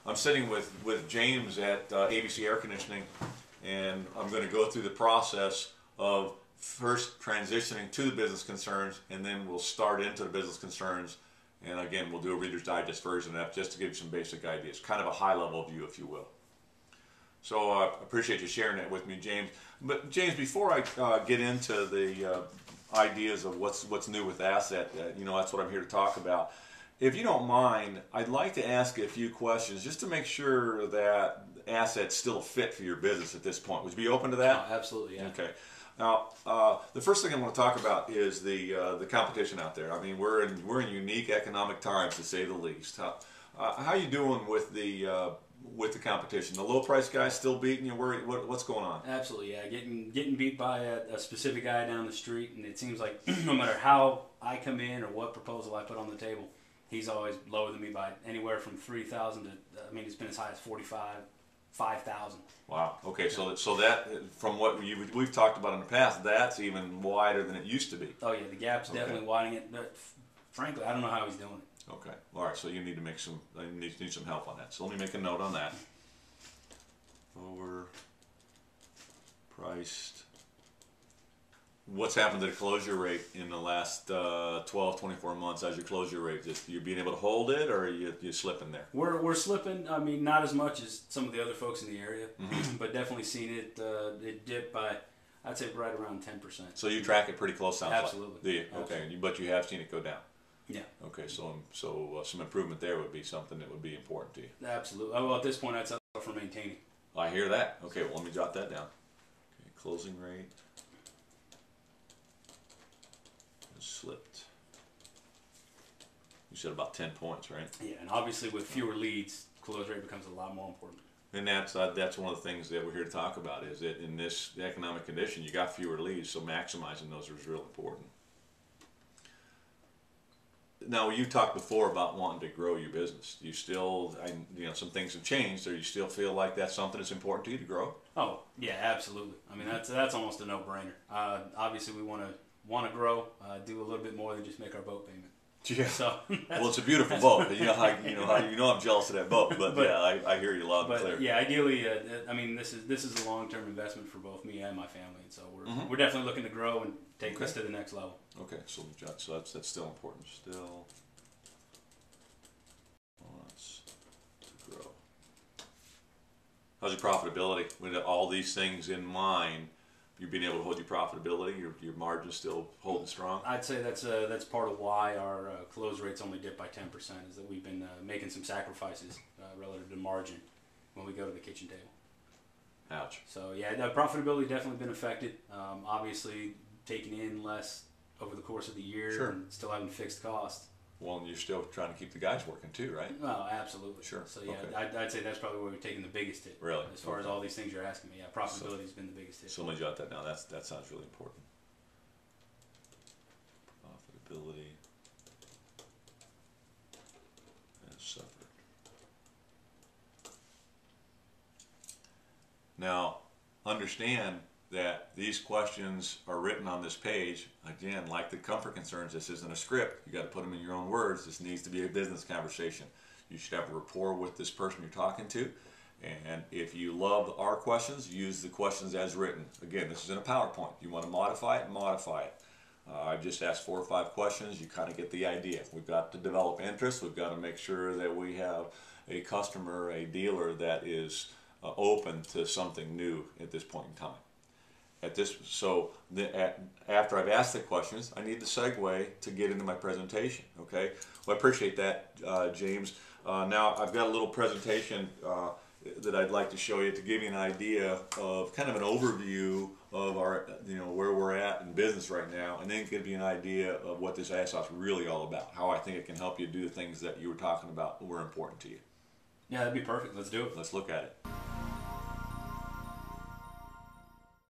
I'm sitting with James at ABC Air Conditioning, and I'm going to go through the process of first transitioning to the business concerns, and then we'll start into the business concerns. And again, we'll do a Reader's Digest version of that just to give you some basic ideas, kind of a high-level view, if you will. So I appreciate you sharing that with me, James. But James, before I get into the ideas of what's new with Asset, that's what I'm here to talk about. If you don't mind, I'd like to ask you a few questions just to make sure that Asset's still a fit for your business at this point. Would you be open to that? Oh, absolutely, yeah. Okay. Now, the first thing I want to talk about is the competition out there. I mean, we're in unique economic times, to say the least. How you doing with the competition? The low price guys still beating you? What's going on? Absolutely, yeah. Getting beat by a specific guy down the street, and it seems like no matter how I come in or what proposal I put on the table, he's always lower than me by anywhere from 3,000 to, I mean, it's been as high as 45, 5,000. Wow. Okay, so that from what we've talked about in the past, that's even wider than it used to be. Oh yeah, the gap's definitely widening it. But frankly, I don't know how he's doing it. Okay. All right. So you need to make need some help on that. So let me make a note on that. Overpriced. What's happened to the closure rate in the last 12, 24 months? How's your closure rate? Just you being able to hold it, or are you slipping there? We're slipping. I mean, not as much as some of the other folks in the area, but definitely seen it. It dipped by, I'd say, right around 10%. So you track it pretty close, sounds Absolutely. like. Do you? Okay. Absolutely. But you have seen it go down. Yeah. Okay. So some improvement there would be something that would be important to you. Absolutely. Well, at this point, I'd settle for maintaining. I hear that. Okay. Well, let me jot that down. Okay. Closing rate. Slipped. You said about 10 points, right? Yeah, and obviously with fewer leads, close rate becomes a lot more important. And that's one of the things that we're here to talk about, is that in this economic condition, you got fewer leads, so maximizing those is real important. Now, you talked before about wanting to grow your business. Do you still, some things have changed, or you still feel like that's something that's important to you to grow? Oh, yeah, absolutely. I mean, that's almost a no-brainer. Obviously, we want to grow, do a little bit more than just make our boat payment. Yeah. So well, it's a beautiful boat. You know I'm jealous of that boat. But yeah, I hear you loud and clear. Yeah, ideally, I mean, this is a long-term investment for both me and my family, and so we're definitely looking to grow and take this to the next level. Okay, so that's still important. Still wants to grow. How's your profitability? With all these things in mind, you've been able to hold your profitability, your margin's still holding strong? I'd say that's part of why our close rates only dip by 10%, is that we've been making some sacrifices relative to margin when we go to the kitchen table. Ouch. So yeah, the profitability definitely been affected. Obviously, taking in less over the course of the year and still having fixed costs. Well, and you're still trying to keep the guys working too, right? Well, absolutely. Sure. So yeah, I'd say that's probably where we've taken the biggest hit. Really? As far as all these things you're asking me, yeah, profitability has been the biggest hit. So let me jot that down. That sounds really important. Profitability has suffered. Now, understand that these questions are written on this page. Again, like the comfort concerns, this isn't a script. You got to put them in your own words. This needs to be a business conversation. You should have a rapport with this person you're talking to. And if you love our questions, use the questions as written. Again, this is in a PowerPoint. You want to modify it, modify it. I've just asked 4 or 5 questions. You kind of get the idea. We've got to develop interest. We've got to make sure that we have a customer, a dealer that is open to something new at this point in time. After I've asked the questions, I need the segue to get into my presentation. Okay, well, I appreciate that, James. Now I've got a little presentation that I'd like to show you to give you an idea of kind of an overview of our, where we're at in business right now, and then give you an idea of what this ASOS is really all about. How I think it can help you do the things that you were talking about that were important to you. Yeah, that'd be perfect. Let's do it. Let's look at it.